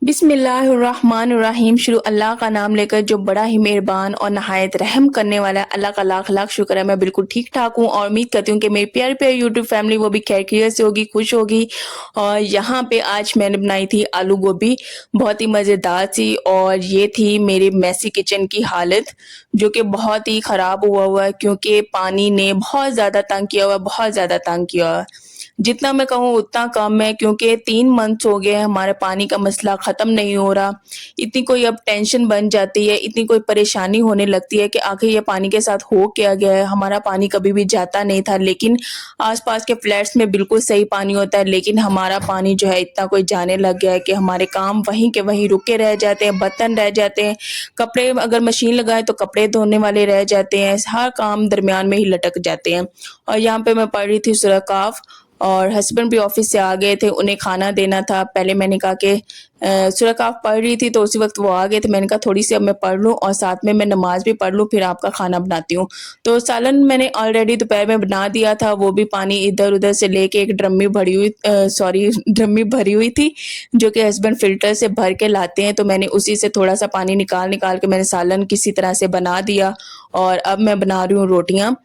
बिस्मिल्लाहिर्रहमानिर्रहीम। शुरू अल्लाह का नाम लेकर जो बड़ा ही मेहरबान और नहायत रहम करने वाला है। अल्लाह का लाख लाख शुक्र है, मैं बिल्कुल ठीक ठाक हूँ और उम्मीद करती हूँ कि मेरी प्यारी प्यारी यूट्यूब फैमिली वो भी खैरियत से होगी, खुश होगी। और यहाँ पे आज मैंने बनाई थी आलू गोभी, बहुत ही मज़ेदार सी। और ये थी मेरी मैसी किचन की हालत, जो कि बहुत ही ख़राब हुआ है क्योंकि पानी ने बहुत ज़्यादा तंग किया हुआ है, बहुत ज़्यादा तंग किया हुआ है। जितना मैं कहूँ उतना कम है क्योंकि 3 मंथ्स हो गए हैं, हमारे पानी का मसला ख़त्म नहीं हो रहा। इतनी कोई अब टेंशन बन जाती है, इतनी कोई परेशानी होने लगती है कि आखिर ये पानी के साथ हो क्या गया है। हमारा पानी कभी भी जाता नहीं था, लेकिन आस-पास के फ्लैट्स में बिल्कुल सही पानी होता है, लेकिन हमारा पानी जो है इतना कोई जाने लग गया है कि हमारे काम वहीं के वहीं रुके रह जाते हैं, बर्तन रह जाते हैं, कपड़े अगर मशीन लगाएँ तो कपड़े धोने वाले रह जाते हैं, हर काम दरमियान में ही लटक जाते हैं। और यहाँ पे मैं पढ़ रही थी सूरह काफ, और हस्बैंड भी ऑफिस से आ गए थे, उन्हें खाना देना था। पहले मैंने कहा कि सूरह काफ पढ़ रही थी तो उसी वक्त वो आ गए थे, मैंने कहा थोड़ी सी अब मैं पढ़ लूँ और साथ में मैं नमाज भी पढ़ लूँ, फिर आपका खाना बनाती हूँ। तो सालन मैंने ऑलरेडी दोपहर में बना दिया था, वो भी पानी इधर उधर से लेके एक ड्रम में भरी हुई ड्रम में भरी हुई थी, जो कि हस्बैंड फिल्टर से भर के लाते हैं। तो मैंने उसी से थोड़ा सा पानी निकाल निकाल के मैंने सालन किसी तरह से बना दिया। और अब मैं बना रही हूँ रोटियाँ।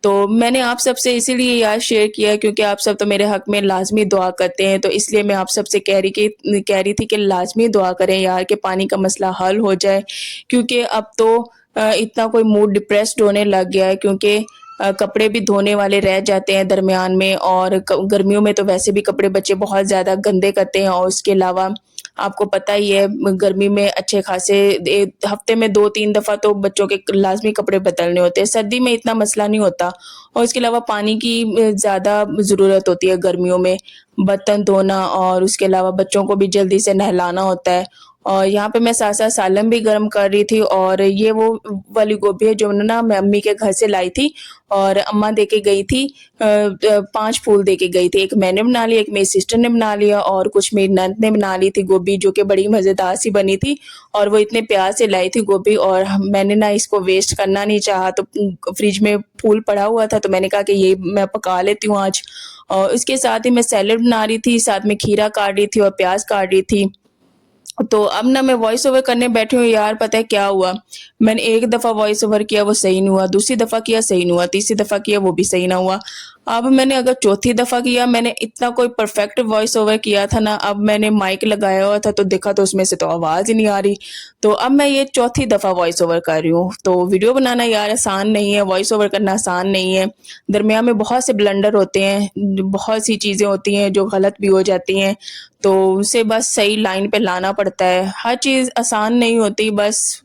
तो मैंने आप सबसे इसीलिए यार शेयर किया है क्योंकि आप सब तो मेरे हक में लाज़मी दुआ करते हैं, तो इसलिए मैं आप सबसे कह रही थी कि लाज़मी दुआ करें यार कि पानी का मसला हल हो जाए। क्योंकि अब तो इतना कोई मूड डिप्रेस्ड होने लग गया है क्योंकि कपड़े भी धोने वाले रह जाते हैं दरमियान में, और गर्मियों में तो वैसे भी कपड़े बच्चे बहुत ज़्यादा गंदे करते हैं। और उसके अलावा आपको पता ही है गर्मी में अच्छे खासे हफ्ते में 2-3 दफ़ा तो बच्चों के लाजमी कपड़े बदलने होते हैं। सर्दी में इतना मसला नहीं होता। और इसके अलावा पानी की ज़्यादा ज़रूरत होती है गर्मियों में, बर्तन धोना और उसके अलावा बच्चों को भी जल्दी से नहलाना होता है। और यहाँ पे मैं साथ-साथ सालन भी गर्म कर रही थी, और ये वो वाली गोभी है जो ना मैं अम्मी के घर से लाई थी, और अम्मा दे के गई थी। 5 फूल दे के गई थी। एक मैंने बना लिया, एक मेरी सिस्टर ने बना लिया और कुछ मेरी ननद ने बना ली थी गोभी, जो कि बड़ी मज़ेदार सी बनी थी। और वो इतने प्यार से लाई थी गोभी, और मैंने ना इसको वेस्ट करना नहीं चाहा, तो फ्रिज में फूल पड़ा हुआ था तो मैंने कहा कि ये मैं पका लेती हूँ आज। और उसके साथ ही मैं सैलेड बना रही थी, साथ में खीरा काट रही थी और प्याज काट रही थी। तो अब ना मैं वॉइस ओवर करने बैठी हूँ यार, पता है क्या हुआ? मैंने एक दफ़ा वॉइस ओवर किया वो सही नहीं हुआ, दूसरी दफ़ा किया सही नहीं हुआ, तीसरी दफ़ा किया वो भी सही ना हुआ। अब मैंने अगर चौथी दफ़ा किया, मैंने इतना कोई परफेक्ट वॉइस ओवर किया था ना, अब मैंने माइक लगाया हुआ था तो देखा तो उसमें से तो आवाज़ ही नहीं आ रही। तो अब मैं ये चौथी दफ़ा वॉइस ओवर कर रही हूँ। तो वीडियो बनाना यार आसान नहीं है, वॉइस ओवर करना आसान नहीं है। दरमियान में बहुत से ब्लंडर होते हैं, बहुत सी चीज़ें होती हैं जो गलत भी हो जाती हैं। तो उसे बस सही लाइन पे लाना पड़ता है। हर चीज़ आसान नहीं होती, बस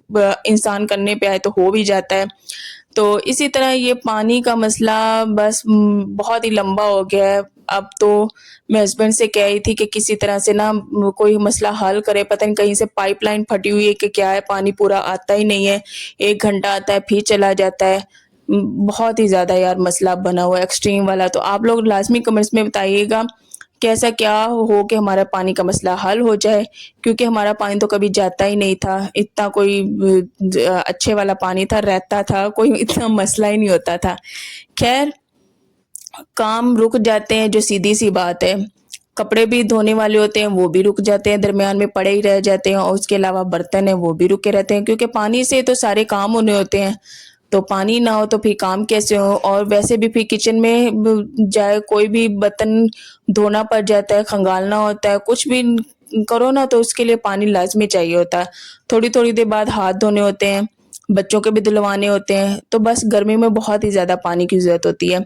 इंसान करने पे आए तो हो भी जाता है। तो इसी तरह ये पानी का मसला बस बहुत ही लंबा हो गया है। अब तो मैं हस्बैंड से कह रही थी कि किसी तरह से ना कोई मसला हल करे, पता नहीं कहीं से पाइपलाइन फटी हुई है कि क्या है, पानी पूरा आता ही नहीं है। 1 घंटा आता है फिर चला जाता है। बहुत ही ज़्यादा यार मसला बना हुआ है एक्सट्रीम वाला। तो आप लोग लाज़मी कमेंट्स में बताइएगा कैसा क्या हो कि हमारा पानी का मसला हल हो जाए, क्योंकि हमारा पानी तो कभी जाता ही नहीं था। इतना कोई अच्छे वाला पानी था, रहता था, कोई इतना मसला ही नहीं होता था। ख़ैर, काम रुक जाते हैं जो सीधी-सी बात है। कपड़े भी धोने वाले होते हैं, वो भी रुक जाते हैं, दरमियान में पड़े ही रह जाते हैं, और उसके अलावा बर्तन हैं वो भी रुके रहते हैं क्योंकि पानी से तो सारे काम होने होते हैं। तो पानी ना हो तो फिर काम कैसे हो? और वैसे भी फिर किचन में जाए कोई भी बर्तन धोना पड़ जाता है, खंगालना होता है, कुछ भी करो ना तो उसके लिए पानी लाज़मी चाहिए होता है। थोड़ी-थोड़ी देर बाद हाथ धोने होते हैं, बच्चों के भी धुलवाने होते हैं, तो बस गर्मी में बहुत ही ज़्यादा पानी की ज़रूरत होती है।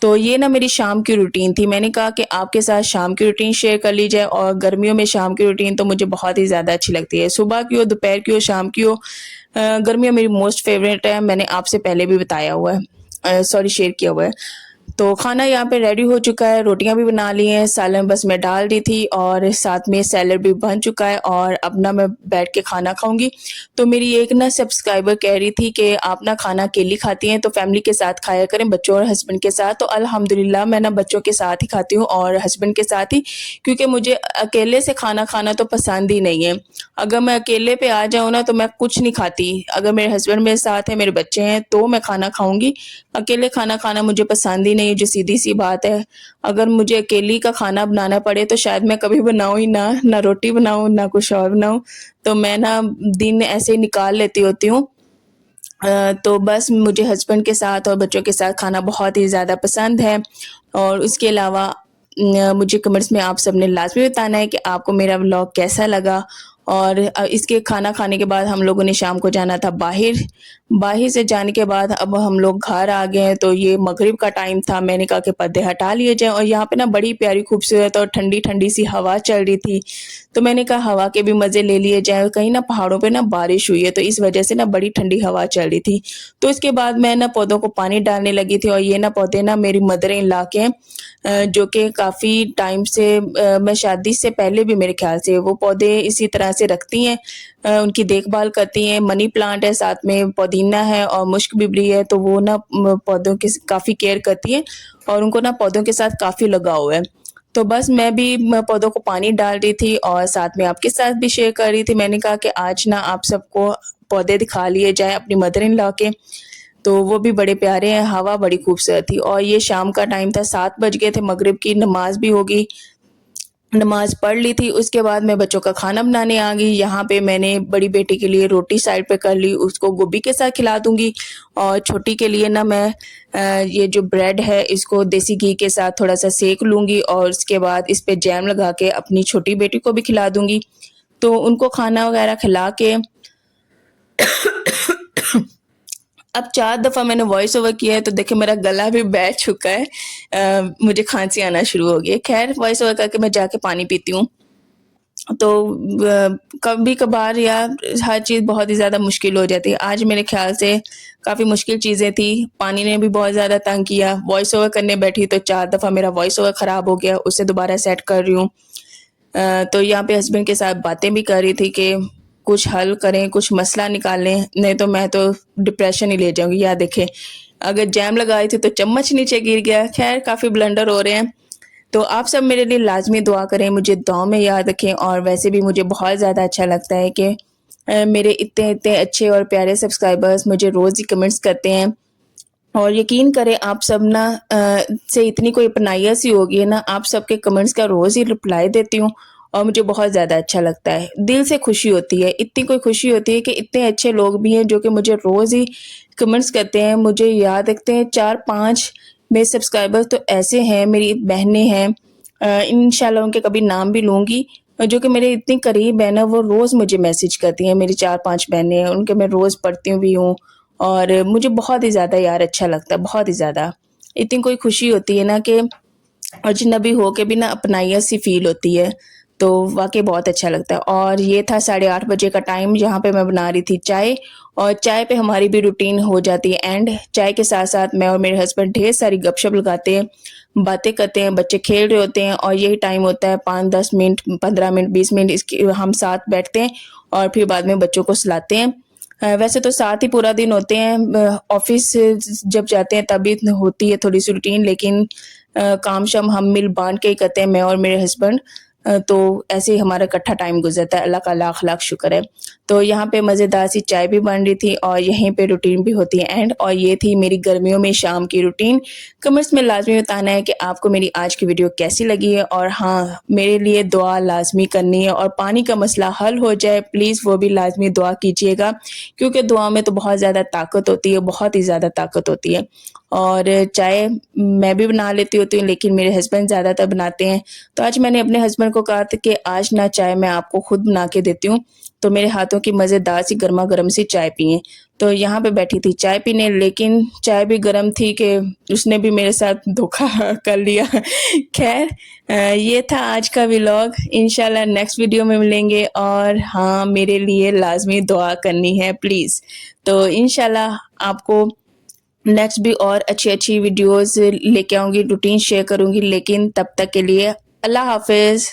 तो ये ना मेरी शाम की रूटीन थी। मैंने कहा कि आपके साथ शाम की रूटीन शेयर कर ली जाए, और गर्मियों में शाम की रूटीन तो मुझे बहुत ही ज़्यादा अच्छी लगती है। सुबह की हो, दोपहर की हो, शाम की हो, गर्मियाँ मेरी मोस्ट फ़ेवरेट है। मैंने आपसे पहले भी बताया हुआ है, शेयर किया हुआ है। तो खाना यहाँ पे रेडी हो चुका है, रोटियाँ भी बना ली हैं, सालन बस मैं डाल दी थी और साथ में सैलेड भी बन चुका है, और अब ना मैं बैठ के खाना खाऊँगी। तो मेरी एक ना सब्सक्राइबर कह रही थी कि आप ना खाना अकेली खाती हैं तो फैमिली के साथ खाया करें, बच्चों और हस्बैंड के साथ। तो अल्हम्दुलिल्लाह मैं ना बच्चों के साथ ही खाती हूँ और हस्बैंड के साथ ही, क्योंकि मुझे अकेले से खाना खाना तो पसंद ही नहीं है। अगर मैं अकेले पे आ जाऊँ ना तो मैं कुछ नहीं खाती। अगर मेरे हस्बैंड मेरे साथ है, मेरे बच्चे हैं तो मैं खाना खाऊँगी। अकेले खाना खाना मुझे पसंद ही नहीं है, जो सीधी-सी बात है। अगर मुझे अकेली का खाना बनाना पड़े तो शायद मैं कभी बनाऊँ ही ना रोटी बनाऊँ, ना कुछ और बनाऊँ। तो मैं ना दिन ऐसे ही निकाल लेती होती हूँ। तो बस मुझे हस्बैंड के साथ और बच्चों के साथ खाना बहुत ही ज़्यादा पसंद है। और उसके अलावा मुझे कमेंट्स में आप सबने लाज़मी बताना है कि आपको मेरा व्लॉग कैसा लगा। और इसके खाना खाने के बाद हम लोगों ने शाम को जाना था बाहिर। बाहिर से जाने के बाद अब हम लोग घर आ गए हैं, तो ये मगरिब का टाइम था। मैंने कहा कि पर्दे हटा लिए जाएँ, और यहाँ पे ना बड़ी प्यारी खूबसूरत और ठंडी-ठंडी सी हवा चल रही थी। तो मैंने कहा हवा के भी मज़े ले लिए जाएँ। कहीं ना पहाड़ों पे ना बारिश हुई है, तो इस वज़ह से ना बड़ी ठंडी हवा चल रही थी। तो इसके बाद मैं ना पौधों को पानी डालने लगी थी, और ये ना पौधे ना मेरी मदर इन लॉ के हैं, जो कि काफ़ी टाइम से मैं शादी से पहले भी मेरे ख़्याल से वो पौधे इसी तरह से रखती हैं। उनकी देखभाल करती हैं। मनी प्लांट है, साथ में पुदीना है और मुश्क बिबरी है, तो वो ना पौधों की काफ़ी केयर करती हैं, और उनको ना पौधों के साथ काफ़ी लगाव है। तो बस मैं भी पौधों को पानी डाल रही थी और साथ में आपके साथ भी शेयर कर रही थी। मैंने कहा कि आज ना आप सबको पौधे दिखा लिए जाएँ अपनी मदर इन लॉ के। तो वो भी बड़े प्यारे हैं, हवा बड़ी खूबसूरत थी, और ये शाम का टाइम था, 7 बज गए थे, मगरिब की नमाज़ भी हो गई। नमाज़ पढ़ ली थी, उसके बाद मैं बच्चों का खाना बनाने आ गई। यहाँ पे मैंने बड़ी बेटी के लिए रोटी साइड पे कर ली, उसको गोभी के साथ खिला दूँगी, और छोटी के लिए ना मैं ये जो ब्रेड है इसको देसी घी के साथ थोड़ा-सा सेक लूँगी, और उसके बाद इस पे जैम लगा के अपनी छोटी बेटी को भी खिला दूँगी। तो उनको खाना वगैरह खिला के अब 4 दफ़ा मैंने वॉइस ओवर किया है, तो देखिए मेरा गला भी बैठ चुका है। मुझे खाँसी आना शुरू हो गई है। ख़ैर वॉइस ओवर करके मैं जाके पानी पीती हूँ। तो कभी-कभार या हर चीज़ बहुत ही ज़्यादा मुश्किल हो जाती है। आज मेरे ख़्याल से काफ़ी मुश्किल चीज़ें थी। पानी ने भी बहुत ज़्यादा तंग किया। वॉइस ओवर करने बैठी तो 4 दफ़ा मेरा वॉइस ओवर ख़राब हो गया, उसे दोबारा सेट कर रही हूँ। तो यहाँ पे हस्बैंड के साथ बातें भी कर रही थी कि कुछ हल करें, कुछ मसला निकालें, नहीं तो मैं तो डिप्रेशन ही ले जाऊँगी। या देखें, अगर जैम लगाई थी तो चम्मच नीचे गिर गया। ख़ैर काफ़ी ब्लंडर हो रहे हैं। तो आप सब मेरे लिए लाज़मी दुआ करें, मुझे दुआओं में याद रखें, और वैसे भी मुझे बहुत ज़्यादा अच्छा लगता है कि मेरे इतने-इतने अच्छे और प्यारे सब्सक्राइबर्स मुझे रोज़ ही कमेंट्स करते हैं। और यकीन करें आप सब ना से इतनी कोई अपनाइयत सी हो गई है ना, आप सबके कमेंट्स का रोज़ ही रिप्लाई देती हूँ, और मुझे बहुत ज़्यादा अच्छा लगता है। दिल से खुशी होती है, इतनी कोई खुशी होती है कि इतने अच्छे लोग भी हैं जो कि मुझे रोज़ ही कमेंट्स करते हैं, मुझे याद रखते हैं। 4-5 मेरे सब्सक्राइबर्स तो ऐसे हैं, मेरी बहनें हैं, इंशाल्लाह उनके कभी नाम भी लूँगी, जो कि मेरे इतनी करीब है ना, वो रोज़ मुझे मैसेज करती हैं। मेरी 4-5 बहनें हैं, उनके मैं रोज़ पढ़ती भी हूँ, और मुझे बहुत ही ज़्यादा यार अच्छा लगता है, बहुत ही ज़्यादा। इतनी कोई खुशी होती है ना कि अजनबी हो के भी ना अपनाइयत सी फ़ील होती है, तो वाक़ई बहुत अच्छा लगता है। और ये था 8:30 बजे का टाइम, जहाँ पे मैं बना रही थी चाय, और चाय पे हमारी भी रूटीन हो जाती है एंड। चाय के साथ-साथ मैं और मेरे हस्बैंड ढेर सारी गपशप लगाते हैं, बातें करते हैं, बच्चे खेल रहे होते हैं, और यही टाइम होता है 5-10 मिनट, 15 मिनट, 20 मिनट इसकी हम साथ बैठते हैं, और फिर बाद में बच्चों को सुलाते हैं। वैसे तो साथ ही पूरा दिन होते हैं, ऑफ़िस जब जाते हैं तभी होती है थोड़ी-सी रूटीन, लेकिन काम-शाम हम मिल बाँट के ही करते हैं, मैं और मेरे हस्बैंड। तो ऐसे ही हमारा इकट्ठा टाइम गुज़रता है, अल्लाह का लाख-लाख शुक्र है। तो यहाँ पे मज़ेदार सी चाय भी बन रही थी, और यहीं पे रूटीन भी होती है एंड। और ये थी मेरी गर्मियों में शाम की रूटीन। कमेंट्स में लाज़मी बताना है कि आपको मेरी आज की वीडियो कैसी लगी है, और हाँ, मेरे लिए दुआ लाज़मी करनी है, और पानी का मसला हल हो जाए प्लीज़ वो भी लाज़मी दुआ कीजिएगा, क्योंकि दुआ में तो बहुत ज़्यादा ताकत होती है, बहुत ही ज़्यादा ताकत होती है। और चाय मैं भी बना लेती होती हूँ, लेकिन मेरे हस्बैंड ज़्यादातर बनाते हैं। तो आज मैंने अपने हस्बैंड को कहा था कि आज ना चाय मैं आपको खुद बना के देती हूँ, तो मेरे हाथों की मज़ेदार सी गरमा-गरम सी चाय पिएँ। तो यहाँ पे बैठी थी चाय पीने, लेकिन चाय भी गरम थी कि उसने भी मेरे साथ धोखा कर लिया। ख़ैर ये था आज का व्लॉग, इंशाल्लाह नेक्स्ट वीडियो में मिलेंगे, और हाँ, मेरे लिए लाज़मी दुआ करनी है प्लीज़। तो इंशाल्लाह आपको नेक्स्ट भी और अच्छी-अच्छी वीडियोज़ लेके आऊँगी, रूटीन शेयर करूँगी, लेकिन तब तक के लिए अल्लाह हाफ़िज़।